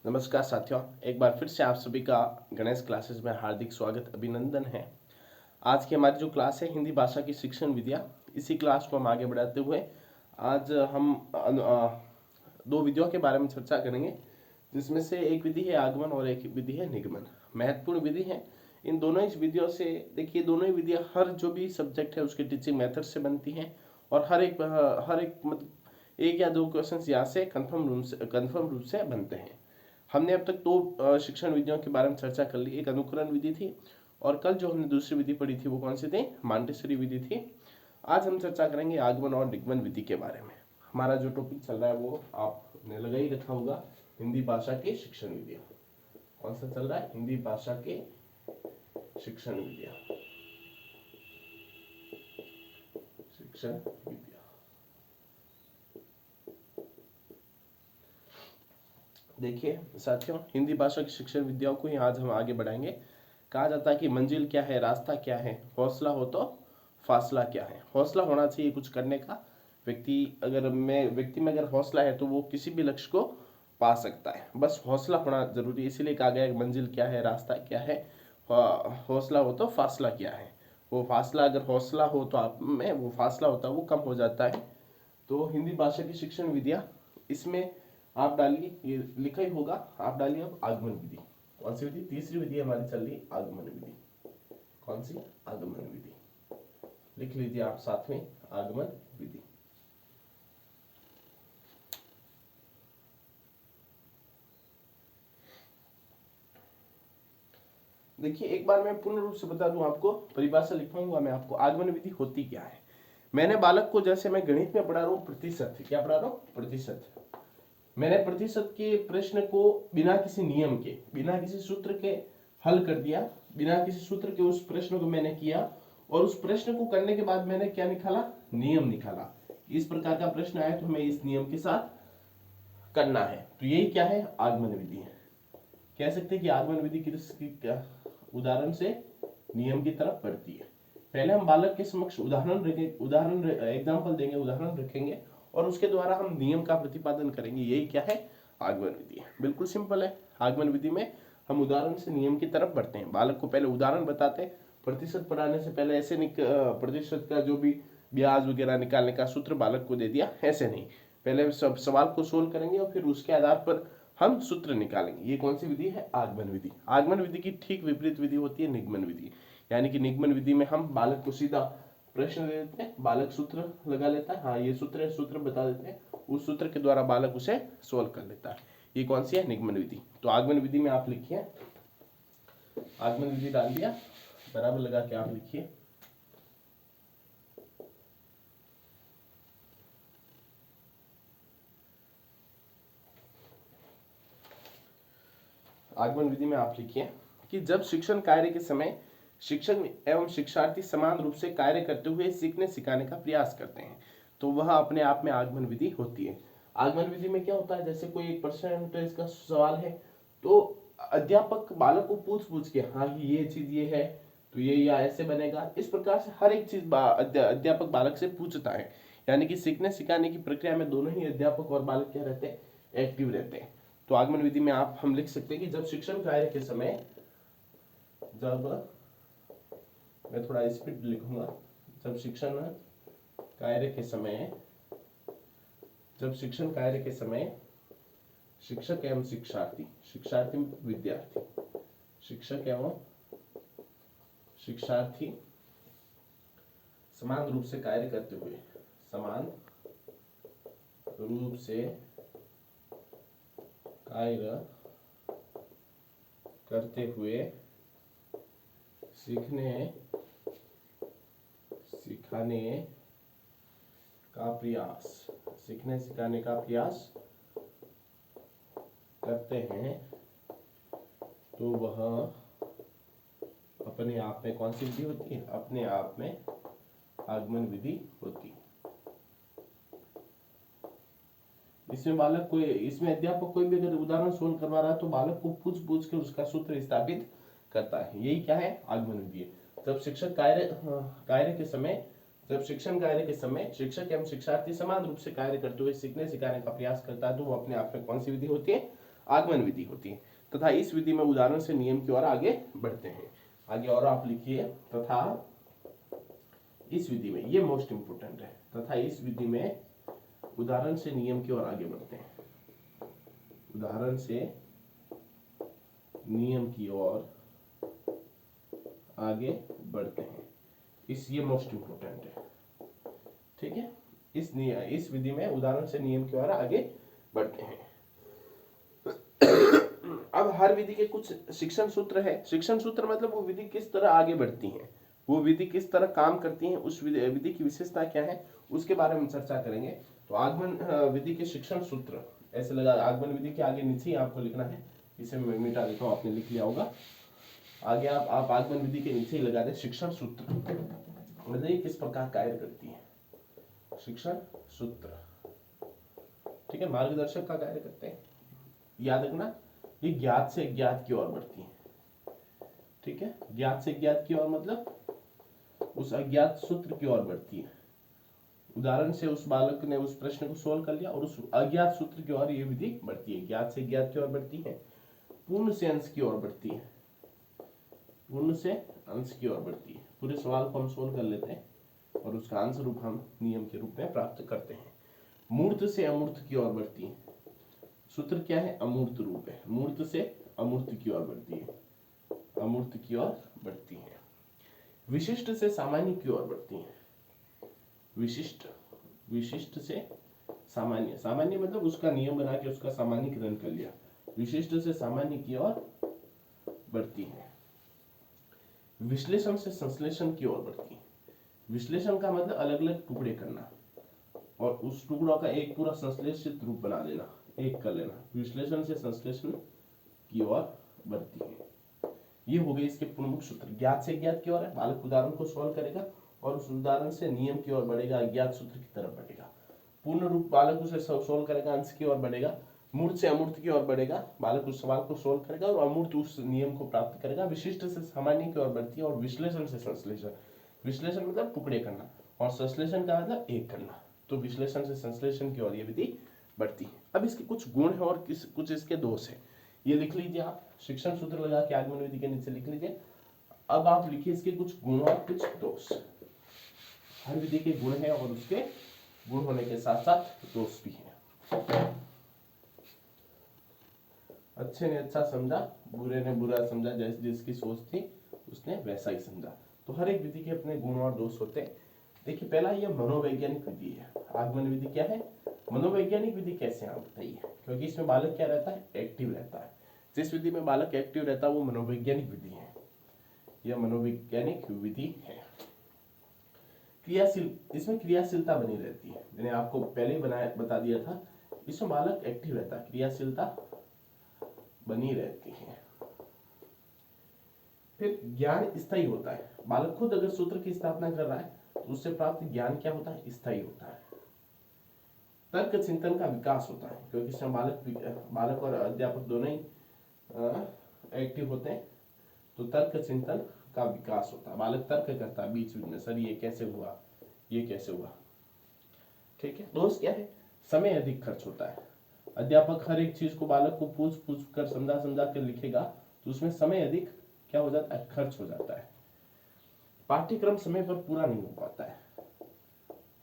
नमस्कार साथियों, एक बार फिर से आप सभी का गणेश क्लासेस में हार्दिक स्वागत अभिनंदन है। आज की हमारी जो क्लास है हिंदी भाषा की शिक्षण विधियाँ, इसी क्लास को हम आगे बढ़ाते हुए आज हम दो विधियों के बारे में चर्चा करेंगे, जिसमें से एक विधि है आगमन और एक विधि है निगमन। महत्वपूर्ण विधि है। इन दोनों ही विधियों से देखिए, दोनों ही विधियाँ हर जो भी सब्जेक्ट है उसके टीचिंग मेथड से बनती हैं और हर एक मतलब एक या दो क्वेश्चंस यहाँ से कन्फर्म रूप से बनते हैं। हमने अब तक दो शिक्षण विधियों के बारे में चर्चा कर ली। एक अनुकरण विधि थी और कल जो हमने दूसरी विधि पढ़ी थी वो कौन सी थी? मांटेसरी विधि थी। आज हम चर्चा करेंगे आगमन और निगमन विधि के बारे में। हमारा जो टॉपिक चल रहा है वो आपने लगा ही रखा होगा, हिंदी भाषा के शिक्षण विधियाँ। कौन सा चल रहा है? हिंदी भाषा के शिक्षण विधियाँ। शिक्षण विधियाँ। देखिए साथियों, हिंदी भाषा की शिक्षण विद्याओं को ही आज हम आगे बढ़ाएंगे। कहा जाता है कि मंजिल क्या है, रास्ता क्या है, हौसला हो तो फासला क्या है। हौसला होना चाहिए कुछ करने का। व्यक्ति में अगर हौसला है तो वो किसी भी लक्ष्य को पा सकता है। बस हौसला होना जरूरी है। इसीलिए कहा गया है मंजिल क्या है, रास्ता क्या है, हौसला हो तो फासला क्या है। वो फासला अगर हौसला हो तो आप में वो फासला होता है वो कम हो जाता है। तो हिंदी भाषा की शिक्षण विधियाँ, इसमें आप डालिए, ये लिखा ही होगा, आप डालिए अब आगमन विधि। कौन सी विधि? तीसरी विधि हमारी चल रही आगमन विधि। कौन सी? आगमन विधि। लिख लीजिए आप साथ में, आगमन विधि। देखिए एक बार मैं पूर्ण रूप से बता दूं आपको, परिभाषा लिखवाऊंगा मैं आपको। आगमन विधि होती क्या है? मैंने बालक को, जैसे मैं गणित में पढ़ा रहा हूँ प्रतिशत, क्या पढ़ा रहा हूँ? प्रतिशत। मैंने प्रतिशत के प्रश्न को बिना किसी नियम के, बिना किसी सूत्र के हल कर दिया। बिना किसी सूत्र के उस प्रश्न को मैंने किया और उस प्रश्न को करने के बाद मैंने क्या निकाला? नियम निकाला। इस प्रकार का प्रश्न आया तो हमें इस नियम के साथ करना है। तो यही क्या है? आगमन विधि है। कह सकते हैं कि आगमन विधि किसकी उदाहरण से नियम की तरफ बढ़ती है। पहले हम बालक के समक्ष उदाहरण एग्जाम्पल देंगे, उदाहरण रखेंगे और उसके द्वारा हम नियम का प्रतिपादन करेंगे। यही क्या है? आगमन विधि है। बिल्कुल सिंपल है। आगमन विधि में हम उदाहरण से नियम की तरफ बढ़ते हैं। बालक को पहले उदाहरण बताते हैं। प्रतिशत पढ़ाने से पहले ऐसे प्रतिशत का जो भी ब्याज वगैरह निकालने का सूत्र बालक को दे दिया, ऐसे नहीं। पहले सब सवाल को सोल्व करेंगे और फिर उसके आधार पर हम सूत्र निकालेंगे। ये कौन सी विधि है? आगमन विधि। आगमन विधि की ठीक विपरीत विधि होती है निगमन विधि। यानी कि निगमन विधि में हम बालक को सीधा प्रश्न दे देते हैं, बालक सूत्र लगा लेता है, हाँ ये सूत्र है, सूत्र बता देते हैं, उस सूत्र के द्वारा बालक उसे सोल्व कर लेता है। ये कौन सी है? निगमन विधि। तो आगमन विधि में आप लिखिए, आगमन विधि डाल दिया, बराबर लगा के आप लिखिए। आगमन विधि में आप लिखिए कि जब शिक्षण कार्य के समय शिक्षक एवं शिक्षार्थी समान रूप से कार्य करते हुए सीखने सिखाने का प्रयास करते हैं, तो वह अपने आप में आगमन विधि होती है। आगमन विधि में क्या होता है? जैसे कोई एक परसेंटेज का सवाल है तो अध्यापक बालक को पूछ पूछ के, हाँ ये चीज ये है तो ये या ऐसे बनेगा, इस प्रकार से हर एक चीज अध्यापक बालक से पूछता है। यानी कि सीखने सिखाने की प्रक्रिया में दोनों ही अध्यापक और बालक क्या रहते हैं? एक्टिव रहते हैं। तो आगमन विधि में हम लिख सकते हैं कि जब शिक्षण कार्य के समय, जब मैं थोड़ा स्पीड लिखूंगा, जब शिक्षण कार्य के समय, जब शिक्षण कार्य के समय शिक्षक एवं शिक्षार्थी, शिक्षार्थी विद्यार्थी, शिक्षक एवं शिक्षार्थी समान रूप से कार्य करते हुए, समान रूप से कार्य करते हुए सीखने सिखाने का प्रयास, सीखने सिखाने का प्रयास करते हैं, तो वह अपने आप में कौन सी विधि होती है? अपने आप में आगमन विधि होती है। इसमें बालक कोई, इसमें अध्यापक कोई भी अगर उदाहरण सोल्व करवा रहा है तो बालक को पूछ पूछ के उसका सूत्र स्थापित करता है। यही क्या है? आगमन विधि है। जब शिक्षक कार्य के समय, जब शिक्षण कार्य के समय शिक्षक एवं शिक्षार्थी समान रूप से कार्य करते हुए सीखने सिखाने का प्रयास करता है, तो वो अपने आप में कौन सी विधि होती है? आगमन विधि होती है। तथा इस विधि में उदाहरण से नियम की ओर आगे बढ़ते हैं। आगे और आप लिखिए, तथा इस विधि में, ये मोस्ट इंपोर्टेंट है, तथा इस विधि में उदाहरण से नियम की ओर आगे बढ़ते हैं। उदाहरण से नियम की ओर आगे बढ़ते हैं। ये मोस्ट इंपोर्टेंट है, ठीक है। इस विधि में उदाहरण से नियम की ओर आगे बढ़ते हैं। अब हर विधि के कुछ शिक्षण सूत्र है। शिक्षण सूत्र मतलब वो विधि किस तरह आगे बढ़ती है, वो विधि किस तरह काम करती है, उस विधि की विशेषता क्या है, उसके बारे में चर्चा करेंगे। तो आगमन विधि के शिक्षण सूत्र ऐसे लगा, आगमन विधि के आगे नीचे ही आपको लिखना है, इसे मैं मिटा देता हूँ, आपने लिख लिया होगा। आगे आप आगमन विधि के नीचे ही लगा दें शिक्षण सूत्र, मतलब ये किस प्रकार कार्य करती है। शिक्षण सूत्र, ठीक है, मार्गदर्शक का कार्य करते हैं। याद रखना, ये ज्ञात से ज्ञात की ओर बढ़ती है, ठीक है। ज्ञात से ज्ञात की ओर मतलब उस अज्ञात सूत्र की ओर बढ़ती है। उदाहरण से उस बालक ने उस प्रश्न को सोल्व कर लिया और उस अज्ञात सूत्र की ओर ये विधि बढ़ती है। ज्ञात से ज्ञात की ओर बढ़ती है, पूर्ण से अंश की ओर बढ़ती है, पूर्ण से अंश की ओर बढ़ती है। पूरे सवाल को हम सोल्व कर लेते हैं और उसका आंसर रूप हम नियम के रूप में प्राप्त करते हैं। मूर्त से अमूर्त की ओर बढ़ती है। सूत्र क्या है, अमूर्त रूप है। मूर्त से अमूर्त की ओर बढ़ती है, अमूर्त की ओर बढ़ती है। विशिष्ट से सामान्य की ओर बढ़ती है। विशिष्ट से सामान्य, सामान्य मतलब उसका नियम बना के उसका सामान्यीकरण कर लिया। विशिष्ट से सामान्य की ओर बढ़ती है। विश्लेषण से संश्लेषण की ओर बढ़ती है। विश्लेषण का मतलब अलग अलग टुकड़े करना और उस टुकड़ों का एक पूरा संश्लेषित रूप बना देना, एक कर लेना। विश्लेषण से संश्लेषण की ओर बढ़ती है। ये हो गए इसके प्रमुख सूत्र। ज्ञात से ज्ञात की ओर है, बालक उदाहरण को सॉल्व करेगा और उस उदाहरण से नियम की ओर बढ़ेगा, अज्ञात सूत्र की तरफ बढ़ेगा। पूर्ण रूप बालक उसे सॉल्व करेगा, अंश की ओर बढ़ेगा। मूर्त से अमूर्त की ओर बढ़ेगा, बालक उस सवाल को सोल्व करेगा और अमूर्त उस नियम को प्राप्त करेगा। विशिष्ट से सामान्य की ओर बढ़ती है और विश्लेषण से संश्लेषण, विश्लेषण मतलब टुकड़े करना और संश्लेषण का मतलब एक करना। तो विश्लेषण से संश्लेषण की ओर ये विधि बढ़ती है। अब इसके कुछ गुण है और कुछ इसके दोष है, ये लिख लीजिए आप। शिक्षण सूत्र लगा के आगमन विधि के नीचे लिख लीजिए। अब आप लिखिए इसके कुछ गुण और कुछ दोष। हर विधि के गुण है और उसके गुण होने के साथ साथ दोष भी है। अच्छे ने अच्छा समझा, बुरे ने बुरा समझा, जैसे जिसकी सोच थी उसने वैसा ही समझा। तो हर एक विधि के अपने गुण और दोष होते हैं। देखिए, पहला ये मनोवैज्ञानिक विधि है। आगमन विधि क्या है, मनोवैज्ञानिक विधि कैसे आप बताइए, क्योंकि इसमें बालक क्या रहता है, एक्टिव रहता है। जिस विधि में बालक एक्टिव रहता है वो मनोवैज्ञानिक विधि है, यह मनोवैज्ञानिक विधि है। क्रियाशील, इसमें क्रियाशीलता बनी रहती है। मैंने आपको पहले ही बता दिया था, इसमें बालक एक्टिव रहता है, क्रियाशीलता बनी रहती है। फिर ज्ञान स्थायी होता है। बालक खुद अगर सूत्र की स्थापना कर रहा है तो उससे प्राप्त ज्ञान क्या होता है, स्थायी होता है। तर्क चिंतन का विकास होता है, क्योंकि इसमें बालक और अध्यापक दोनों ही एक्टिव होते हैं, तो तर्क चिंतन का विकास होता है। बालक तर्क करता है बीच बीच में, सर ये कैसे हुआ, ये कैसे हुआ, ठीक है। दोष क्या है, समय अधिक खर्च होता है। अध्यापक हर एक चीज को बालक को पूछ पूछ कर समझा समझा कर लिखेगा तो उसमें समय अधिक क्या हो जाता है, खर्च हो जाता है। पाठ्यक्रम समय पर पूरा नहीं हो पाता है,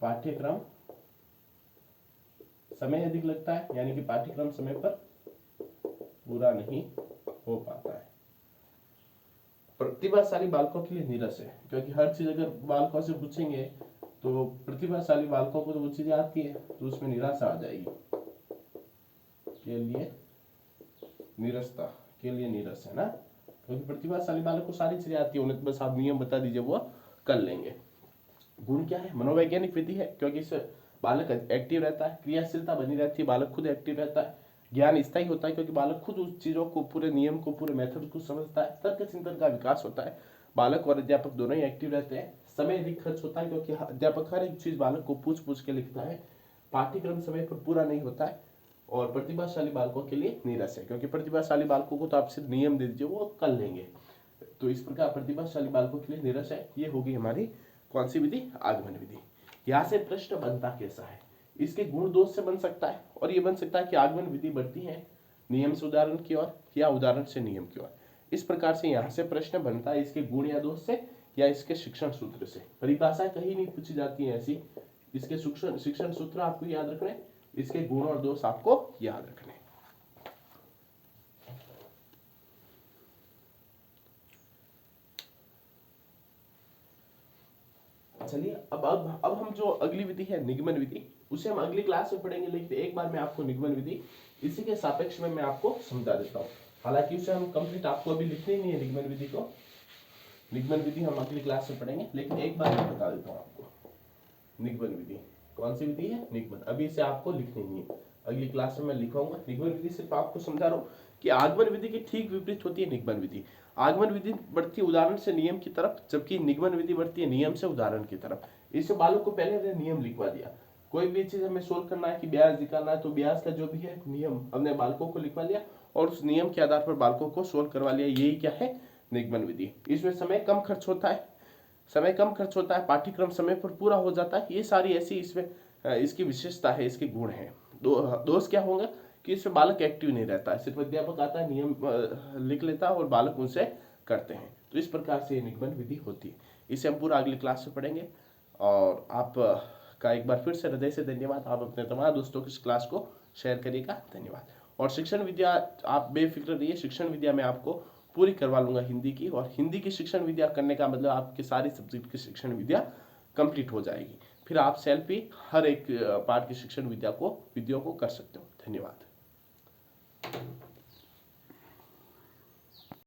पाठ्यक्रम समय अधिक लगता है, यानी कि पाठ्यक्रम समय पर पूरा नहीं हो पाता है। प्रतिभाशाली बालकों के लिए नीरस है, क्योंकि हर चीज अगर बालकों से पूछेंगे तो प्रतिभाशाली बालकों को तो वो चीजें आती है, तो उसमें निराशा आ जाएगी। के लिए निरस्ता, के लिए नीरस है ना, क्योंकि प्रतिभाशाली बालक को सारी चीजें आती है, उन्हें बस आप नियम बता दीजिए वो कर लेंगे। गुण क्या है, मनोवैज्ञानिक विधि है, क्योंकि इससे बालक एक्टिव रहता है, क्रियाशीलता बनी रहती है, बालक खुद एक्टिव रहता है। ज्ञान स्थायी होता है, क्योंकि बालक खुद उस चीजों को, पूरे नियम को, पूरे मेथड को समझता है। तर्क चिंतन का विकास होता है, बालक और अध्यापक दोनों ही एक्टिव रहते हैं। समय अधिक खर्च होता है, क्योंकि अध्यापक हर एक चीज बालक को पूछ पूछ के लिखता है। पाठ्यक्रम समय पर पूरा नहीं होता है और प्रतिभाशाली बालकों के लिए नीरस है, क्योंकि प्रतिभाशाली बालकों को तो आप सिर्फ नियम दे दीजिए वो कर लेंगे। तो इस प्रकार प्रतिभाशाली बालकों के लिए नीरस है। ये होगी हमारी कौन सी विधि, आगमन विधि। यहाँ से प्रश्न बनता कैसा है, इसके गुण दोष से बन सकता है और ये बन सकता है कि आगमन विधि बढ़ती है नियम से उदाहरण की ओर या उदाहरण से नियम की ओर। इस प्रकार से यहाँ से प्रश्न बनता है इसके गुण या दोष से या इसके शिक्षण सूत्र से। परिभाषा कहीं नहीं पूछी जाती है ऐसी। इसके शिक्षण सूत्र आपको याद रखने, इसके गुण और दोष आपको याद रखने। चलिए अब हम जो अगली विधि है निगमन विधि, उसे हम अगली क्लास में पढ़ेंगे, लेकिन एक बार मैं आपको निगमन विधि इसी के सापेक्ष में मैं आपको समझा देता हूँ। हालांकि उसे हम कंप्लीट आपको अभी लिखनी नहीं है निगमन विधि को, निगमन विधि हम अगली क्लास में पढ़ेंगे, लेकिन एक बार मैं बता देता हूँ आपको। निगमन विधि कौन सी विधि है? निगमन। अभी इसे आपको लिखनी नहीं है, अगली क्लास में मैं लिखाऊंगा। निगमन विधि सिर्फ आपको समझा रहा हूँ कि आगमन विधि की ठीक विपरीत होती है निगमन विधि। आगमन विधि बढ़ती है उदाहरण से नियम की तरफ, जबकि निगमन विधि बढ़ती है नियम से उदाहरण की तरफ। इससे बालक को पहले हमने नियम लिखवा दिया। कोई भी चीज हमें सोल्व करना है कि ब्याज निकालना है, तो ब्याज का जो भी है नियम हमने बालकों को लिखवा लिया और उस नियम के आधार पर बालकों को सोल्व करवा लिया। यही क्या है? निगमन विधि। इसमें समय कम खर्च होता है, पाठ्यक्रम समय पर पूरा हो जाता है। ये सारी ऐसी इसमें इसकी विशेषता है, इसके गुण हैं। दोष क्या होगा कि इसमें बालक एक्टिव नहीं रहता है, सिर्फ अध्यापक आता है, नियम लिख लेता है और बालक उनसे करते हैं। तो इस प्रकार से निगमन विधि होती है। इसे हम पूरा अगली क्लास में पढ़ेंगे। और आप का एक बार फिर से हृदय से धन्यवाद। आप अपने तमाम दोस्तों को इस क्लास को शेयर करिएगा। धन्यवाद। और शिक्षण विद्या आप बेफिक्र रहिए, शिक्षण विद्या मैं आपको पूरी करवा लूंगा हिंदी की, और हिंदी की शिक्षण विद्या करने का मतलब आपके सारी सब्जेक्ट की शिक्षण विद्या कंप्लीट हो जाएगी। फिर आप सेल्फ ही हर एक पार्ट की शिक्षण विद्या को विधियों को कर सकते हो। धन्यवाद।